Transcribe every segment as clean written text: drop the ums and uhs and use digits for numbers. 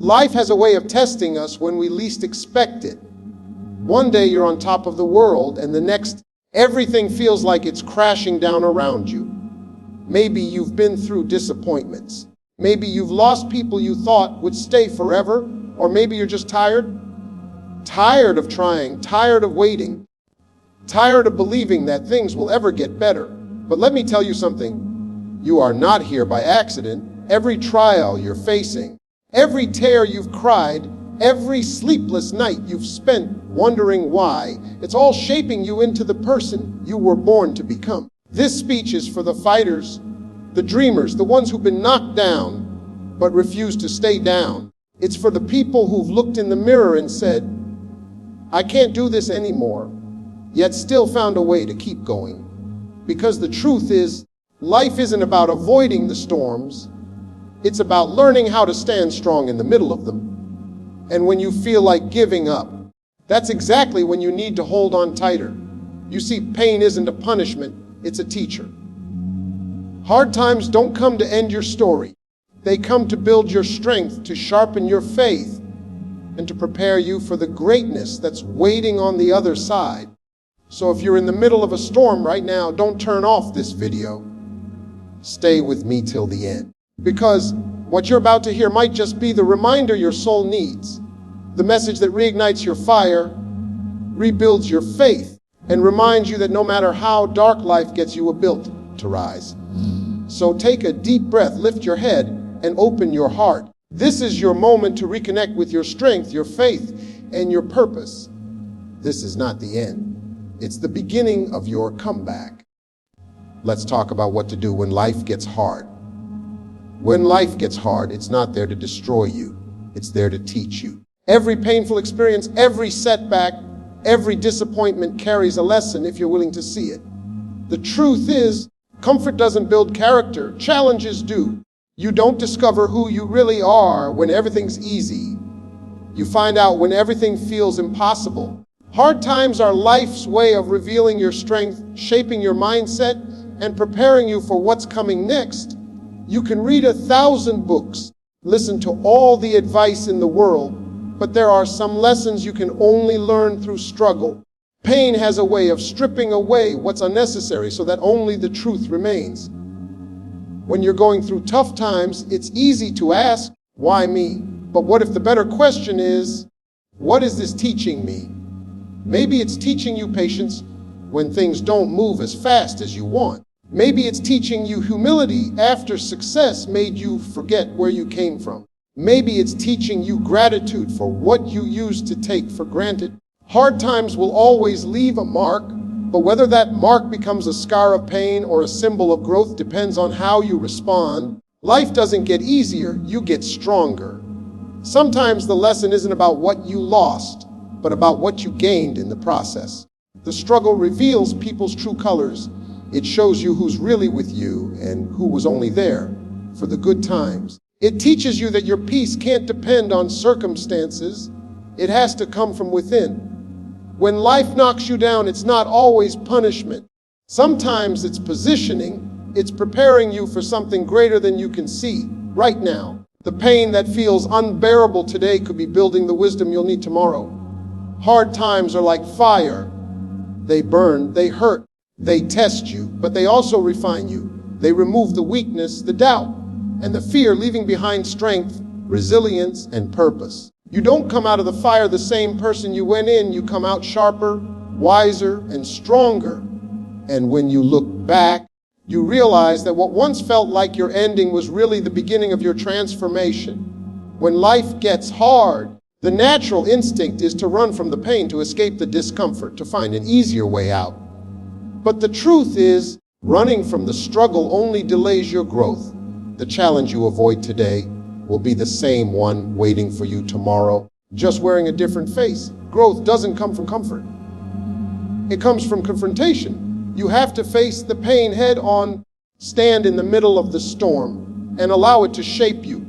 Life has a way of testing us when we least expect it. One day you're on top of the world, and the next, everything feels like it's crashing down around you. Maybe you've been through disappointments. Maybe you've lost people you thought would stay forever, or maybe you're just tired. Tired of trying, tired of waiting, tired of believing that things will ever get better. But let me tell you something. You are not here by accident. Every trial you're facing, every tear you've cried, every sleepless night you've spent wondering why, it's all shaping you into the person you were born to become. This speech is for the fighters, the dreamers, the ones who've been knocked down but refuse to stay down. It's for the people who've looked in the mirror and said, I can't do this anymore, yet still found a way to keep going. Because the truth is, life isn't about avoiding the storms. It's about learning how to stand strong in the middle of them. And when you feel like giving up, that's exactly when you need to hold on tighter. You see, pain isn't a punishment, it's a teacher. Hard times don't come to end your story. They come to build your strength, to sharpen your faith, and to prepare you for the greatness that's waiting on the other side. So if you're in the middle of a storm right now, don't turn off this video. Stay with me till the end. Because what you're about to hear might just be the reminder your soul needs. The message that reignites your fire, rebuilds your faith, and reminds you that no matter how dark life gets, you were built to rise. So take a deep breath, lift your head, and open your heart. This is your moment to reconnect with your strength, your faith, and your purpose. This is not the end. It's the beginning of your comeback. Let's talk about what to do when life gets hard. When life gets hard, it's not there to destroy you. It's there to teach you. Every painful experience, every setback, every disappointment carries a lesson if you're willing to see it. The truth is, comfort doesn't build character. Challenges do. You don't discover who you really are when everything's easy. You find out when everything feels impossible. Hard times are life's way of revealing your strength, shaping your mindset, and preparing you for what's coming next. You can read 1,000 books, listen to all the advice in the world, but there are some lessons you can only learn through struggle. Pain has a way of stripping away what's unnecessary so that only the truth remains. When you're going through tough times, it's easy to ask, why me? But what if the better question is, what is this teaching me? Maybe it's teaching you patience when things don't move as fast as you want. Maybe it's teaching you humility after success made you forget where you came from. Maybe it's teaching you gratitude for what you used to take for granted. Hard times will always leave a mark, but whether that mark becomes a scar of pain or a symbol of growth depends on how you respond. Life doesn't get easier, you get stronger. Sometimes the lesson isn't about what you lost, but about what you gained in the process. The struggle reveals people's true colors. It shows you who's really with you and who was only there for the good times. It teaches you that your peace can't depend on circumstances. It has to come from within. When life knocks you down, it's not always punishment. Sometimes it's positioning. It's preparing you for something greater than you can see right now. The pain that feels unbearable today could be building the wisdom you'll need tomorrow. Hard times are like fire. They burn, they hurt, they test you, but they also refine you. They remove the weakness, the doubt, and the fear, leaving behind strength, resilience, and purpose. You don't come out of the fire the same person you went in. You come out sharper, wiser, and stronger. And when you look back, you realize that what once felt like your ending was really the beginning of your transformation. When life gets hard, the natural instinct is to run from the pain, to escape the discomfort, to find an easier way out. But the truth is, running from the struggle only delays your growth. The challenge you avoid today will be the same one waiting for you tomorrow, just wearing a different face. Growth doesn't come from comfort. It comes from confrontation. You have to face the pain head on, stand in the middle of the storm, and allow it to shape you.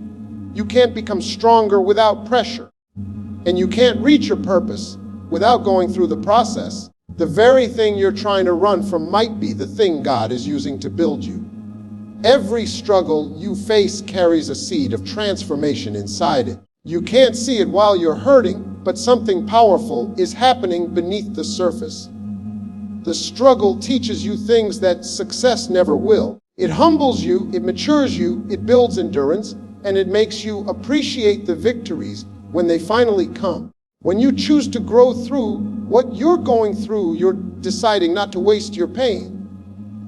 You can't become stronger without pressure. And you can't reach your purpose without going through the process. The very thing you're trying to run from might be the thing God is using to build you. Every struggle you face carries a seed of transformation inside it. You can't see it while you're hurting, but something powerful is happening beneath the surface. The struggle teaches you things that success never will. It humbles you, it matures you, it builds endurance, and it makes you appreciate the victories when they finally come. When you choose to grow through what you're going through, you're deciding not to waste your pain.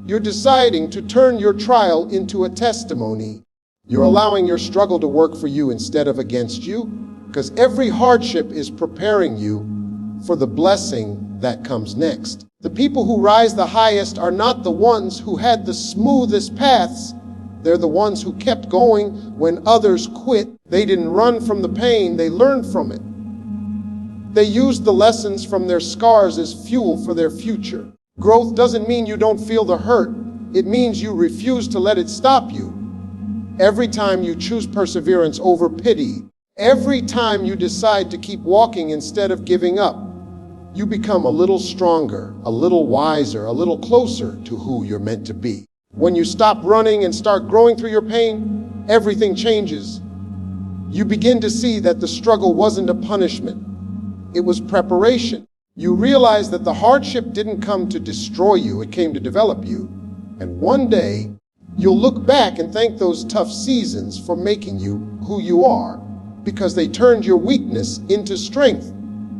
You're deciding to turn your trial into a testimony. You're allowing your struggle to work for you instead of against you, because every hardship is preparing you for the blessing that comes next. The people who rise the highest are not the ones who had the smoothest paths. They're the ones who kept going when others quit. They didn't run from the pain, they learned from it. They used the lessons from their scars as fuel for their future. Growth doesn't mean you don't feel the hurt. It means you refuse to let it stop you. Every time you choose perseverance over pity, every time you decide to keep walking instead of giving up, you become a little stronger, a little wiser, a little closer to who you're meant to be. When you stop running and start growing through your pain, everything changes. You begin to see that the struggle wasn't a punishment. It was preparation. You realize that the hardship didn't come to destroy you, it came to develop you. And one day, you'll look back and thank those tough seasons for making you who you are, because they turned your weakness into strength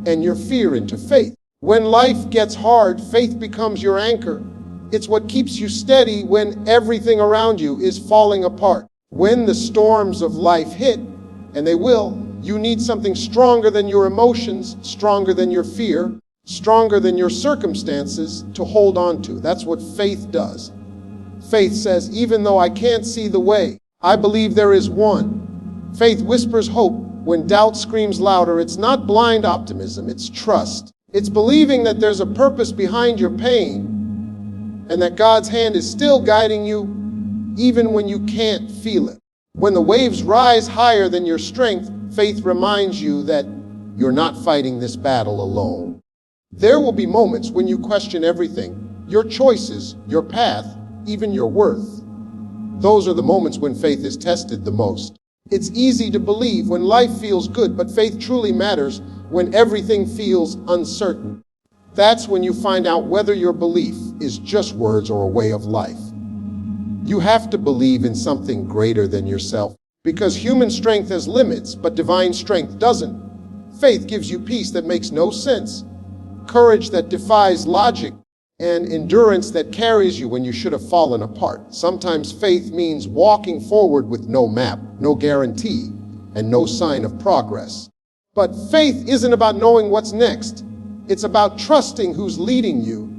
and your fear into faith. When life gets hard, faith becomes your anchor. It's what keeps you steady when everything around you is falling apart. When the storms of life hit, and they will, you need something stronger than your emotions, stronger than your fear, stronger than your circumstances to hold on to. That's what faith does. Faith says, even though I can't see the way, I believe there is one. Faith whispers hope when doubt screams louder. It's not blind optimism, it's trust. It's believing that there's a purpose behind your pain and that God's hand is still guiding you even when you can't feel it. When the waves rise higher than your strength, faith reminds you that you're not fighting this battle alone. There will be moments when you question everything, your choices, your path, even your worth. Those are the moments when faith is tested the most. It's easy to believe when life feels good, but faith truly matters when everything feels uncertain. That's when you find out whether your belief is just words or a way of life. You have to believe in something greater than yourself, because human strength has limits, but divine strength doesn't. Faith gives you peace that makes no sense, courage that defies logic, and endurance that carries you when you should have fallen apart. Sometimes faith means walking forward with no map, no guarantee, and no sign of progress. But faith isn't about knowing what's next. It's about trusting who's leading you.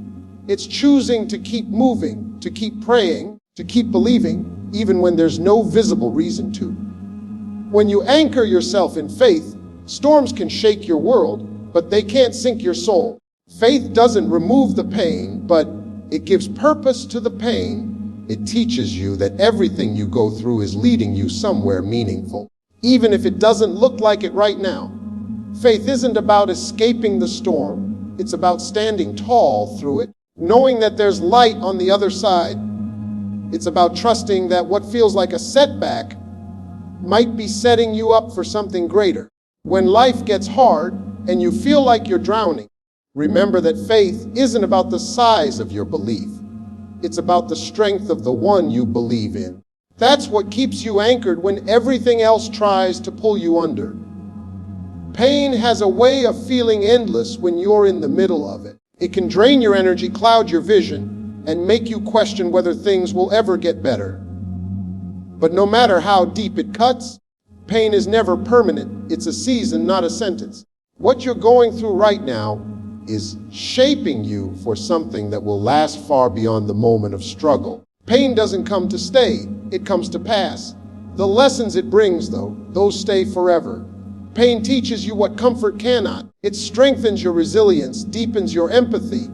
It's choosing to keep moving, to keep praying, to keep believing, even when there's no visible reason to. When you anchor yourself in faith, storms can shake your world, but they can't sink your soul. Faith doesn't remove the pain, but it gives purpose to the pain. It teaches you that everything you go through is leading you somewhere meaningful, even if it doesn't look like it right now. Faith isn't about escaping the storm. It's about standing tall through it, knowing that there's light on the other side. It's about trusting that what feels like a setback might be setting you up for something greater. When life gets hard and you feel like you're drowning, remember that faith isn't about the size of your belief. It's about the strength of the one you believe in. That's what keeps you anchored when everything else tries to pull you under. Pain has a way of feeling endless when you're in the middle of it. It can drain your energy, cloud your vision, and make you question whether things will ever get better. But no matter how deep it cuts, pain is never permanent. It's a season, not a sentence. What you're going through right now is shaping you for something that will last far beyond the moment of struggle. Pain doesn't come to stay, it comes to pass. The lessons it brings, though, those stay forever. Pain teaches you what comfort cannot. It strengthens your resilience, deepens your empathy,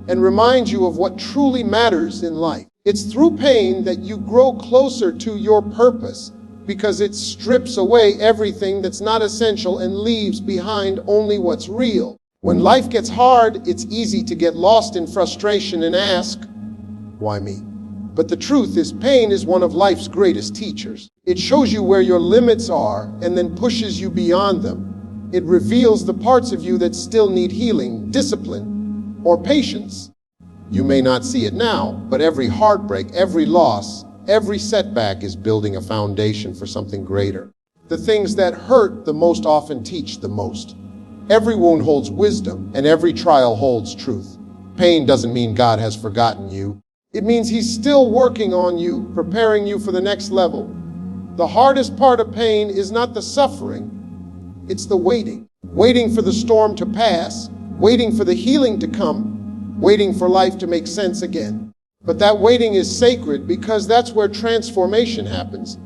and reminds you of what truly matters in life. It's through pain that you grow closer to your purpose, because it strips away everything that's not essential and leaves behind only what's real. When life gets hard, it's easy to get lost in frustration and ask, why me? But the truth is, pain is one of life's greatest teachers. It shows you where your limits are and then pushes you beyond them. It reveals the parts of you that still need healing, discipline, or patience. You may not see it now, but every heartbreak, every loss, every setback is building a foundation for something greater. The things that hurt the most often teach the most. Every wound holds wisdom, and every trial holds truth. Pain doesn't mean God has forgotten you. It means He's still working on you, preparing you for the next level. The hardest part of pain is not the suffering, it's the waiting. Waiting for the storm to pass, waiting for the healing to come, waiting for life to make sense again. But that waiting is sacred because that's where transformation happens.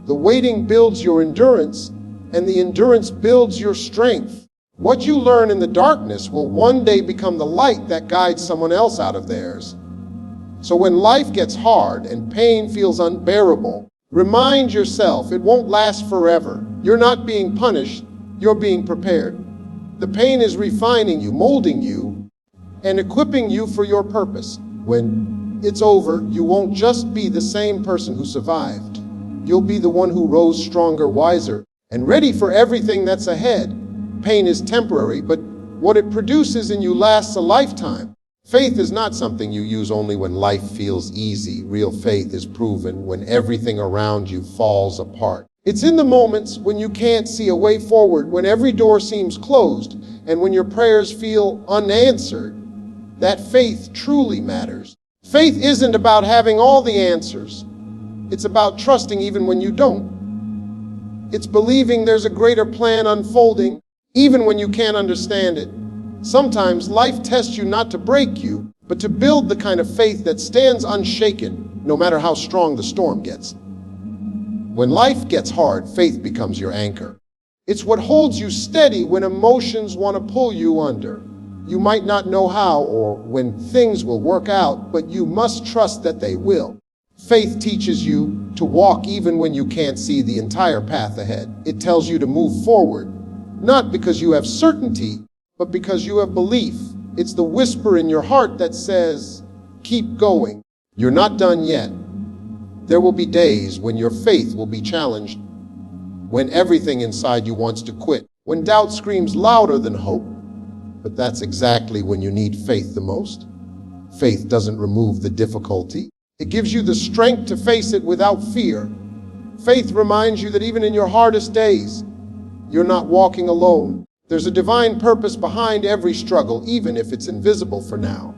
The waiting builds your endurance, and the endurance builds your strength. What you learn in the darkness will one day become the light that guides someone else out of theirs. So when life gets hard and pain feels unbearable, remind yourself it won't last forever. You're not being punished, you're being prepared. The pain is refining you, molding you, and equipping you for your purpose. When it's over, you won't just be the same person who survived. You'll be the one who rose stronger, wiser, and ready for everything that's ahead. Pain is temporary, but what it produces in you lasts a lifetime. Faith is not something you use only when life feels easy. Real faith is proven when everything around you falls apart. It's in the moments when you can't see a way forward, when every door seems closed, and when your prayers feel unanswered, that faith truly matters. Faith isn't about having all the answers. It's about trusting even when you don't. It's believing there's a greater plan unfolding, even when you can't understand it. Sometimes life tests you not to break you, but to build the kind of faith that stands unshaken, no matter how strong the storm gets. When life gets hard, faith becomes your anchor. It's what holds you steady when emotions want to pull you under. You might not know how or when things will work out, but you must trust that they will. Faith teaches you to walk even when you can't see the entire path ahead. It tells you to move forward, not because you have certainty, but because you have belief. It's the whisper in your heart that says, keep going. You're not done yet. There will be days when your faith will be challenged, when everything inside you wants to quit, when doubt screams louder than hope. But that's exactly when you need faith the most. Faith doesn't remove the difficulty. It gives you the strength to face it without fear. Faith reminds you that even in your hardest days, you're not walking alone. There's a divine purpose behind every struggle, even if it's invisible for now.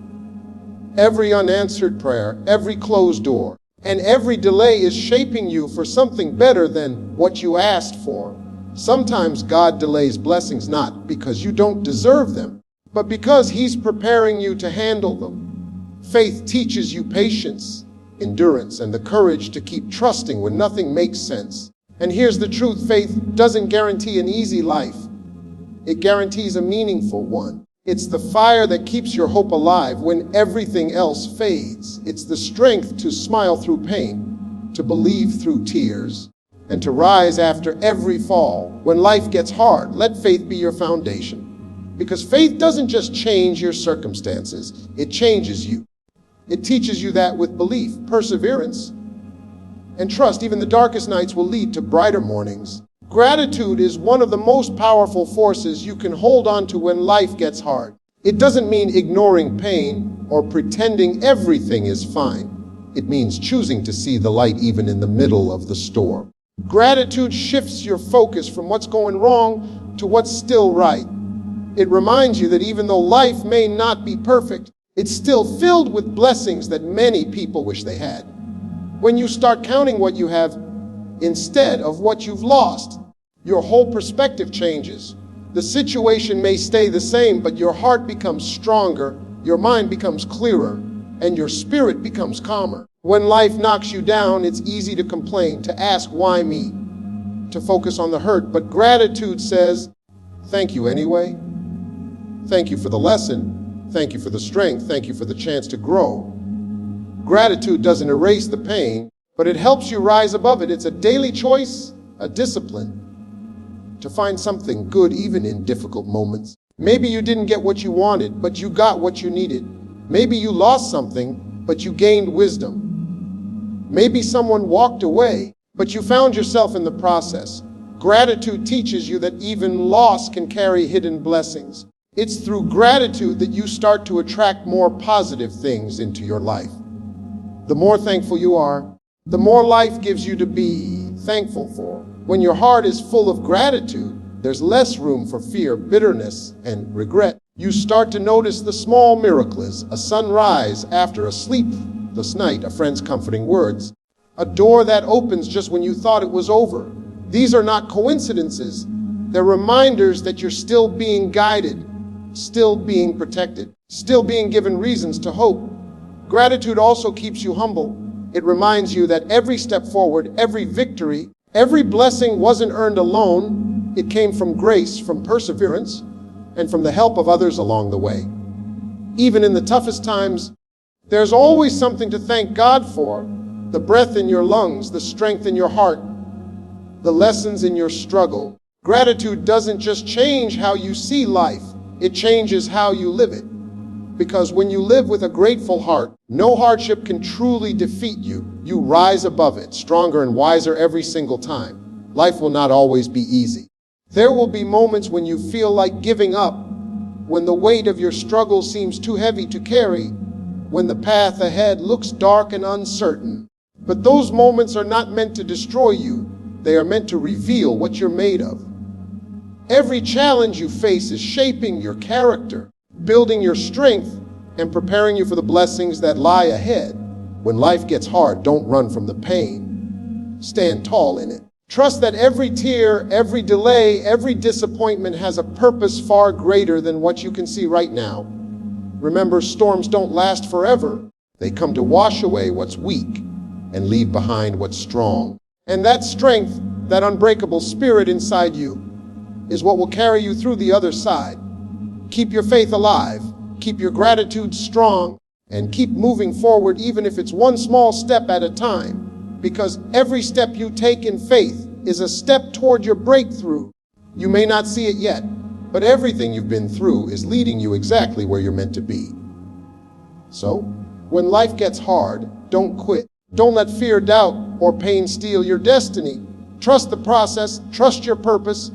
Every unanswered prayer, every closed door, and every delay is shaping you for something better than what you asked for. Sometimes God delays blessings not because you don't deserve them, but because He's preparing you to handle them. Faith teaches you patience, endurance, and the courage to keep trusting when nothing makes sense. And here's the truth, faith doesn't guarantee an easy life. It guarantees a meaningful one. It's the fire that keeps your hope alive when everything else fades. It's the strength to smile through pain, to believe through tears, and to rise after every fall. When life gets hard, let faith be your foundation. Because faith doesn't just change your circumstances, it changes you. It teaches you that with belief, perseverance, and trust, even the darkest nights will lead to brighter mornings. Gratitude is one of the most powerful forces you can hold on to when life gets hard. It doesn't mean ignoring pain or pretending everything is fine. It means choosing to see the light even in the middle of the storm. Gratitude shifts your focus from what's going wrong to what's still right. It reminds you that even though life may not be perfect, it's still filled with blessings that many people wish they had. When you start counting what you have instead of what you've lost, your whole perspective changes. The situation may stay the same, but your heart becomes stronger, your mind becomes clearer, and your spirit becomes calmer. When life knocks you down, it's easy to complain, to ask, why me? To focus on the hurt, but gratitude says, thank you anyway. Thank you for the lesson. Thank you for the strength. Thank you for the chance to grow. Gratitude doesn't erase the pain, but it helps you rise above it. It's a daily choice, a discipline, to find something good even in difficult moments. Maybe you didn't get what you wanted, but you got what you needed. Maybe you lost something, but you gained wisdom. Maybe someone walked away, but you found yourself in the process. Gratitude teaches you that even loss can carry hidden blessings. It's through gratitude that you start to attract more positive things into your life. The more thankful you are, the more life gives you to be thankful for. When your heart is full of gratitude, there's less room for fear, bitterness, and regret. You start to notice the small miracles: a sunrise after a sleepless night, a friend's comforting words, a door that opens just when you thought it was over. These are not coincidences. They're reminders that you're still being guided, still being protected, still being given reasons to hope. Gratitude also keeps you humble. It reminds you that every step forward, every victory, every blessing wasn't earned alone. It came from grace, from perseverance, and from the help of others along the way. Even in the toughest times, there's always something to thank God for: the breath in your lungs, the strength in your heart, the lessons in your struggle. Gratitude doesn't just change how you see life, it changes how you live it. Because when you live with a grateful heart, no hardship can truly defeat you. You rise above it, stronger and wiser every single time. Life will not always be easy. There will be moments when you feel like giving up, when the weight of your struggle seems too heavy to carry, when the path ahead looks dark and uncertain. But those moments are not meant to destroy you. They are meant to reveal what you're made of. Every challenge you face is shaping your character, building your strength, and preparing you for the blessings that lie ahead. When life gets hard, don't run from the pain. Stand tall in it. Trust that every tear, every delay, every disappointment has a purpose far greater than what you can see right now. Remember, storms don't last forever. They come to wash away what's weak and leave behind what's strong. And that strength, that unbreakable spirit inside you, is what will carry you through the other side. Keep your faith alive, keep your gratitude strong, and keep moving forward even if it's one small step at a time. Because every step you take in faith is a step toward your breakthrough. You may not see it yet, but everything you've been through is leading you exactly where you're meant to be. So, when life gets hard, don't quit. Don't let fear, doubt, or pain steal your destiny. Trust the process, trust your purpose,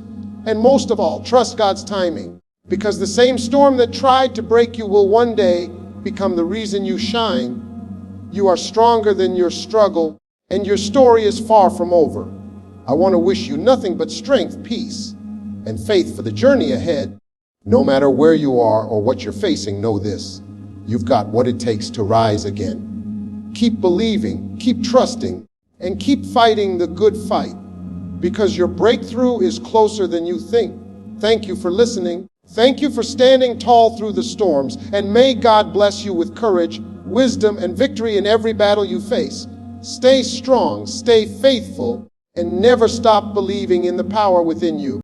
and most of all, trust God's timing. Because the same storm that tried to break you will one day become the reason you shine. You are stronger than your struggle, and your story is far from over. I want to wish you nothing but strength, peace, and faith for the journey ahead. No matter where you are or what you're facing, know this: you've got what it takes to rise again. Keep believing, keep trusting, and keep fighting the good fight, because your breakthrough is closer than you think. Thank you for listening. Thank you for standing tall through the storms, and may God bless you with courage, wisdom, and victory in every battle you face. Stay strong, stay faithful, and never stop believing in the power within you.